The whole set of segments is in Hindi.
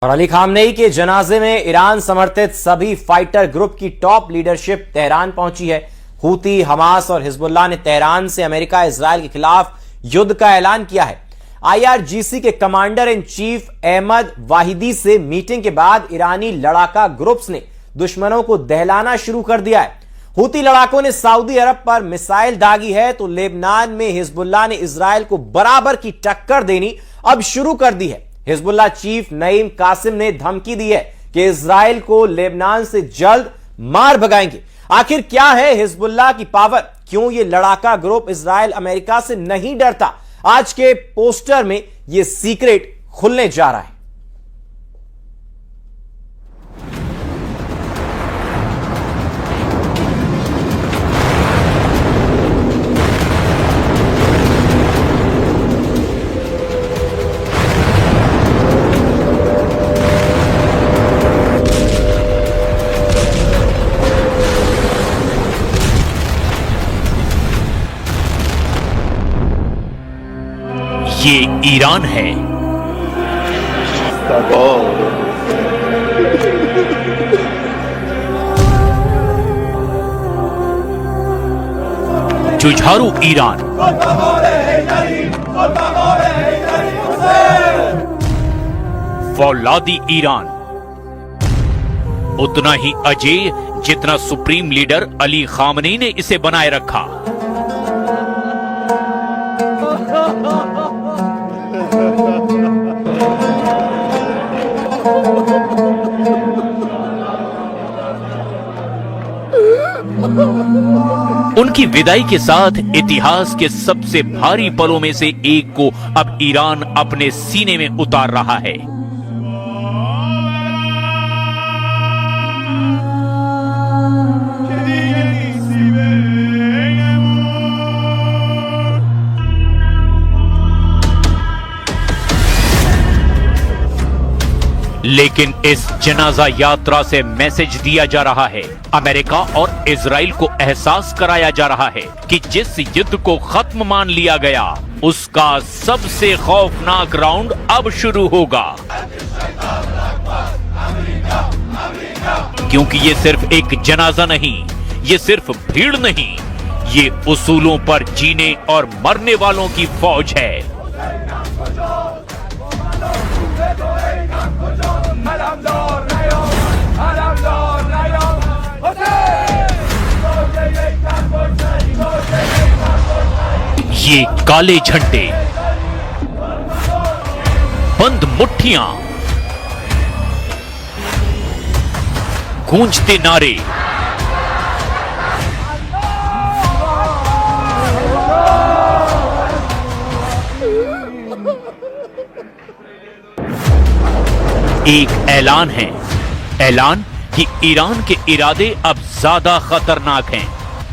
और अली खामनेई के जनाजे में ईरान समर्थित सभी फाइटर ग्रुप की टॉप लीडरशिप तेहरान पहुंची है। हूती, हमास और हिजबुल्लाह ने तेहरान से अमेरिका इजराइल के खिलाफ युद्ध का ऐलान किया है। आईआरजीसी के commander in chief Ahmad Vahidi से मीटिंग के बाद ईरानी लड़ाका ग्रुप्स ने दुश्मनों को दहलाना शुरू कर दिया है। हूती लड़ाकों ने सऊदी अरब पर मिसाइल दागी है तो लेबनान में हिजबुल्लाह ने इजराइल को बराबर की टक्कर देनी अब शुरू कर दी है। हिजबुल्लाह चीफ नईम कासिम ने धमकी दी है कि इजराइल को लेबनान से जल्द मार भगाएंगे। आखिर क्या है हिजबुल्लाह की पावर? क्यों ये लड़ाका ग्रुप इजराइल अमेरिका से नहीं डरता? आज के पोस्टर में यह सीक्रेट खुलने जा रहा है। ये ईरान है। जुझारू ईरान, फौलादी ईरान, उतना ही अजेय जितना सुप्रीम लीडर अली खामनेई ने इसे बनाए रखा। उनकी विदाई के साथ इतिहास के सबसे भारी पलों में से एक को अब ईरान अपने सीने में उतार रहा है। लेकिन इस जनाजा यात्रा से मैसेज दिया जा रहा है, अमेरिका और इजराइल को एहसास कराया जा रहा है कि जिस युद्ध को खत्म मान लिया गया उसका सबसे खौफनाक राउंड अब शुरू होगा। क्योंकि ये सिर्फ एक जनाजा नहीं, ये सिर्फ भीड़ नहीं, ये उसूलों पर जीने और मरने वालों की फौज है। ये काले झंडे, बंद मुट्ठियां, गूंजते नारे, एक ऐलान है, ऐलान कि ईरान के इरादे अब ज्यादा खतरनाक हैं।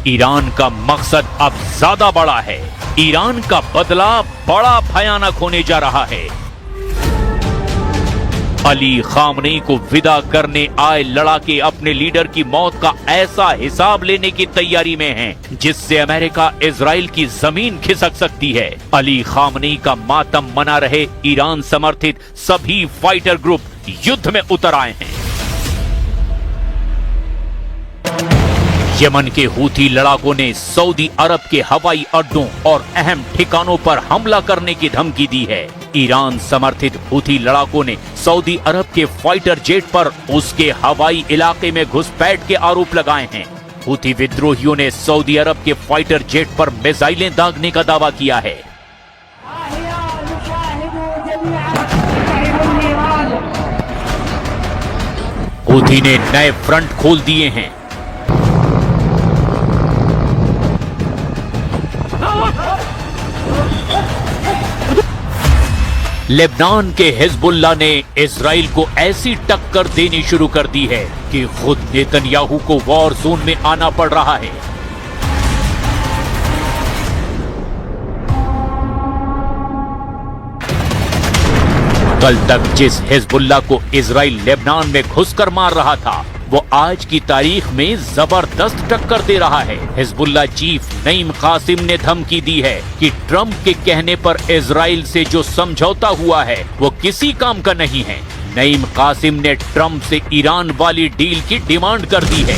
ईरान का मकसद अब ज्यादा बड़ा है। ईरान का बदला बड़ा भयानक होने जा रहा है। अली खामनेई को विदा करने आए लड़ाके अपने लीडर की मौत का ऐसा हिसाब लेने की तैयारी में हैं, जिससे अमेरिका इजराइल की जमीन खिसक सकती है। अली खामनेई का मातम मना रहे ईरान समर्थित सभी फाइटर ग्रुप युद्ध में उतर आए हैं। यमन के हूती लड़ाकों ने सऊदी अरब के हवाई अड्डों और अहम ठिकानों पर हमला करने की धमकी दी है। ईरान समर्थित हूती लड़ाकों ने सऊदी अरब के फाइटर जेट पर उसके हवाई इलाके में घुसपैठ के आरोप लगाए हैं। हूती विद्रोहियों ने सऊदी अरब के फाइटर जेट पर मिसाइलें दागने का दावा किया है। हूती ने नए फ्रंट खोल दिए हैं। लेबनान के हिजबुल्लाह ने इजराइल को ऐसी टक्कर देनी शुरू कर दी है कि खुद नेतन्याहू को वॉर जोन में आना पड़ रहा है। कल तक जिस हिजबुल्लाह को इजराइल लेबनान में घुसकर मार रहा था, वो आज की तारीख में जबरदस्त टक्कर दे रहा है। हिजबुल्लाह चीफ नईम कासिम ने धमकी दी है कि ट्रंप के कहने पर इजराइल से जो समझौता हुआ है वो किसी काम का नहीं है। नईम कासिम ने ट्रंप से ईरान वाली डील की डिमांड कर दी है।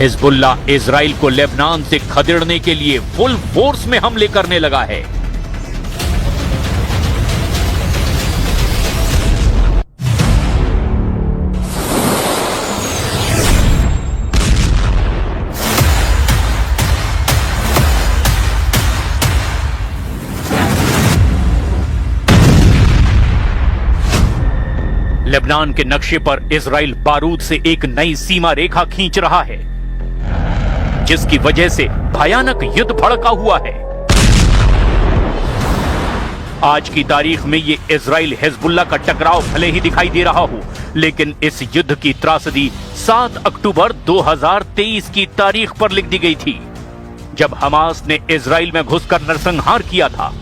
हिजबुल्लाह इजराइल को लेबनान से खदेड़ने के लिए फुल फोर्स में हमले करने लगा है। लेबनान के नक्शे पर इजराइल बारूद से एक नई सीमा रेखा खींच रहा है, जिसकी वजह से भयानक युद्ध भड़का हुआ है। आज की तारीख में ये इजराइल हिजबुल्लाह का टकराव भले ही दिखाई दे रहा हो, लेकिन इस युद्ध की त्रासदी 7 अक्टूबर 2023 की तारीख पर लिख दी गई थी, जब हमास ने इजराइल में घुसकर नरसंहार किया था।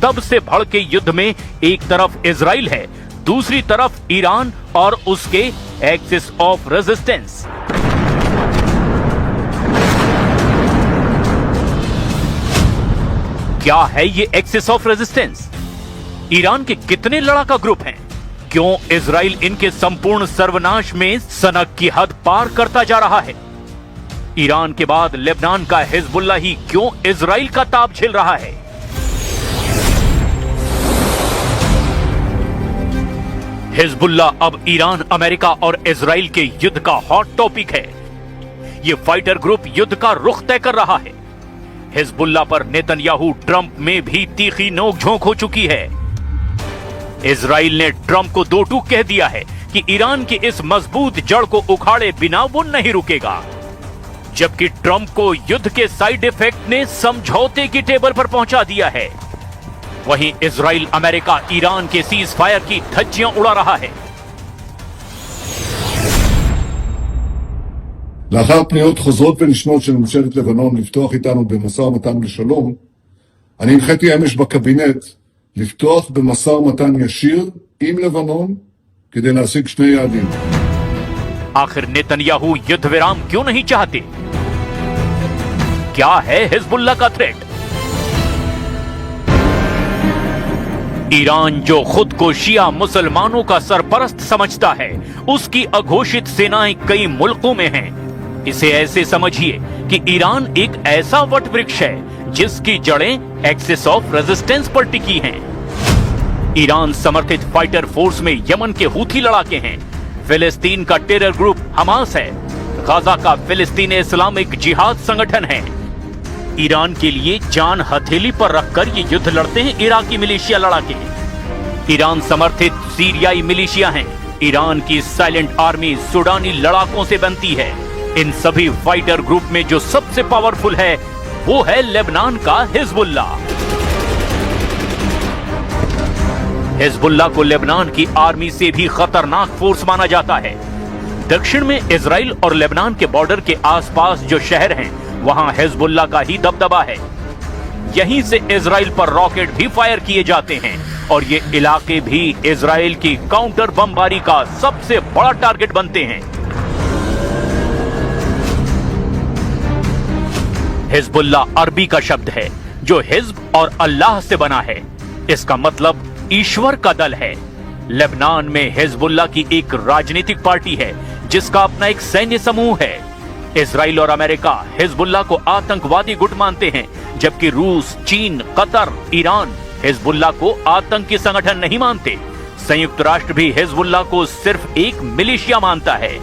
तब से भड़के युद्ध में एक तरफ इजराइल है, दूसरी तरफ ईरान और उसके एक्सिस ऑफ रेजिस्टेंस। क्या है ये एक्सिस ऑफ रेजिस्टेंस? ईरान के कितने लड़ाका ग्रुप हैं? क्यों इजराइल इनके संपूर्ण सर्वनाश में सनक की हद पार करता जा रहा है? ईरान के बाद लेबनान का हिजबुल्लाह ही क्यों इजराइल का ताप झेल रहा है? हिजबुल्लाह अब ईरान, अमेरिका और इजराइल के युद्ध का हॉट टॉपिक है। ये फाइटर ग्रुप युद्ध का रुख तय कर रहा है। हिजबुल्लाह पर नेतन्याहू ट्रंप में भी तीखी नोकझोंक हो चुकी है। इजराइल ने ट्रंप को दो टूक कह दिया है कि ईरान की इस मजबूत जड़ को उखाड़े बिना वो नहीं रुकेगा, जबकि ट्रंप को युद्ध के साइड इफेक्ट ने समझौते की टेबल पर पहुंचा दिया है। वहीं इजराइल अमेरिका ईरान के सीज फायर की धज्जियां उड़ा रहा है। לאחר פניות חוזרות ונשנות של ממשלת לבנון לפתוח איתנו במשא ומתן לשלום, אני הנחיתי אמש בקבינט לפתוח במשא ומתן ישיר עם לבנון כדי להשיג שני יעדים. आखिर नेतन्याहू युद्ध विराम क्यों नहीं चाहते? क्या है हिजबुल्लाह का थ्रेट? ईरान जो खुद को शिया मुसलमानों का सरपरस्त समझता है, उसकी अघोषित सेनाएं कई मुल्कों में हैं। इसे ऐसे समझिए कि ईरान एक ऐसा वट वृक्ष है जिसकी जड़ें एक्सिस ऑफ रेजिस्टेंस पर टिकी हैं। ईरान समर्थित फाइटर फोर्स में यमन के हूथी लड़ाके हैं, फिलिस्तीन का टेरर ग्रुप हमास है, गाजा का फिलिस्तीन इस्लामिक जिहाद संगठन है। ईरान के लिए जान हथेली पर रखकर ये युद्ध लड़ते हैं इराकी मिलिशिया लड़ाके। ईरान समर्थित सीरियाई मिलिशिया हैं। ईरान की साइलेंट आर्मी सूडानी लड़ाकों से बनती है। इन सभी फाइटर ग्रुप में जो सबसे पावरफुल है वो है लेबनान का हिजबुल्लाह। हिजबुल्लाह को लेबनान की आर्मी से भी खतरनाक फोर्स माना जाता है। दक्षिण में इजराइल और लेबनान के बॉर्डर के आसपास जो शहर हैं, वहां हिजबुल्लाह का ही दबदबा है। यहीं से इजराइल पर रॉकेट भी फायर किए जाते हैं और ये इलाके भी इजराइल की काउंटर बमबारी का सबसे बड़ा टारगेट बनते हैं। हिजबुल्लाह अरबी का शब्द है जो हिज्ब और अल्लाह से बना है। इसका मतलब ईश्वर का दल है। लेबनान में हिजबुल्लाह की एक राजनीतिक पार्टी है जिसका अपना एक सैन्य समूह है। इजराइल और अमेरिका हिजबुल्लाह को आतंकवादी गुट मानते हैं, जबकि रूस, चीन, कतर, ईरान हिजबुल्लाह को आतंकी संगठन नहीं मानते। संयुक्त राष्ट्र भी हिजबुल्लाह को सिर्फ एक मिलिशिया मानता है।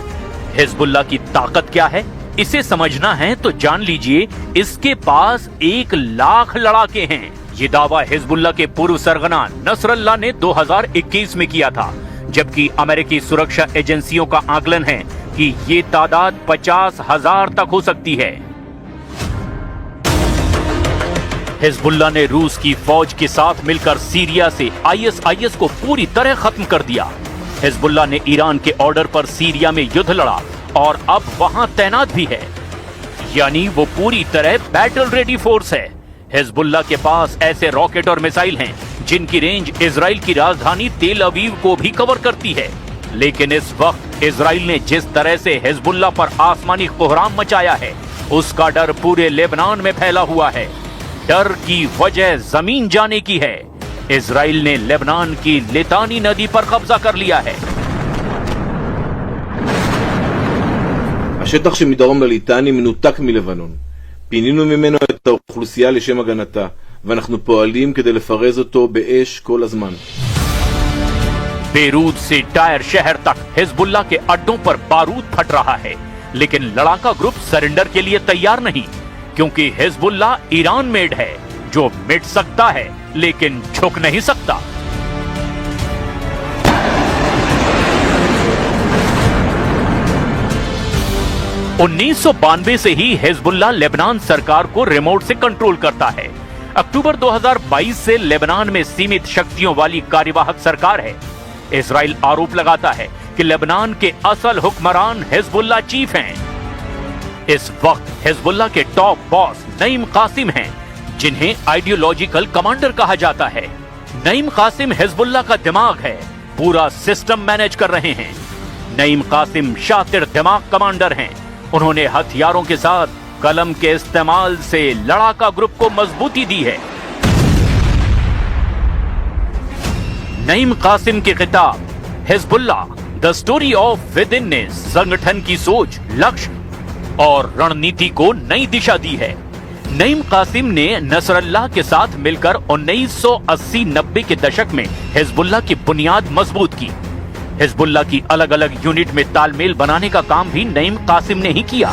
हिजबुल्लाह की ताकत क्या है, इसे समझना है तो जान लीजिए, इसके पास 1 लाख लड़ाके हैं। ये दावा हिजबुल्लाह के पूर्व सरगना नसरल्लाह ने 2021 में किया था, जबकि अमेरिकी सुरक्षा एजेंसियों का आकलन है कि ये तादाद 50,000 तक हो सकती है। हिजबुल्लाह ने रूस की फौज के साथ मिलकर सीरिया से ISIS को पूरी तरह खत्म कर दिया। हिजबुल्लाह ने ईरान के ऑर्डर पर सीरिया में युद्ध लड़ा और अब वहां तैनात भी है, यानी वो पूरी तरह बैटल रेडी फोर्स है। हिजबुल्लाह के पास ऐसे रॉकेट और मिसाइल हैं जिनकी रेंज इजराइल की राजधानी तेल अवीव को भी कवर करती है। लेकिन इस वक्त इजराइल ने जिस तरह से हिजबुल्लाह पर आसमानी कोहराम मचाया है, उसका डर पूरे लेबनान में फैला हुआ है। डर की वजह जमीन जाने की है। इजराइल ने लेबनान की लितानी नदी पर कब्जा कर लिया है। השטח שמדרום לליטני מנותק מלבנון. פינינו ממנו את האוכלוסייה לשם הגנתה, ואנחנו פועלים כדי לפרז אותו באש כל הזמן. बेरूत से टायर शहर तक हिजबुल्लाह के अड्डों पर बारूद फट रहा है, लेकिन लड़ाका ग्रुप सरेंडर के लिए तैयार नहीं, क्योंकि हिजबुल्लाह ईरान मेड है, जो मिट सकता है लेकिन झुक नहीं सकता। (1992) से ही हिजबुल्लाह लेबनान सरकार को रिमोट से कंट्रोल करता है। अक्टूबर 2022 से लेबनान में सीमित शक्तियों वाली कार्यवाहक सरकार है। इजराइल आरोप लगाता है कि लेबनान के असल हुक्मरान हिजबुल्लाह चीफ हैं। इस वक्त हिजबुल्लाह के टॉप बॉस नईम कासिम हैं, जिन्हें आइडियोलॉजिकल कमांडर कहा जाता है। नईम कासिम हिजबुल्लाह का दिमाग है, पूरा सिस्टम मैनेज कर रहे हैं। नईम कासिम शातिर दिमाग कमांडर हैं। उन्होंने हथियारों के साथ कलम के इस्तेमाल से लड़ाका ग्रुप को मजबूती दी है। नईम कासिम की किताब Hezbollah the story of with in ने संगठन की सोच, लक्ष्य और रणनीति को नई दिशा दी है। नईम कासिम ने नसरल्लाह के साथ मिलकर 1980-90 के दशक में हिजबुल्लाह की बुनियाद मजबूत की। हिजबुल्लाह की अलग अलग यूनिट में तालमेल बनाने का काम भी नईम कासिम ने ही किया।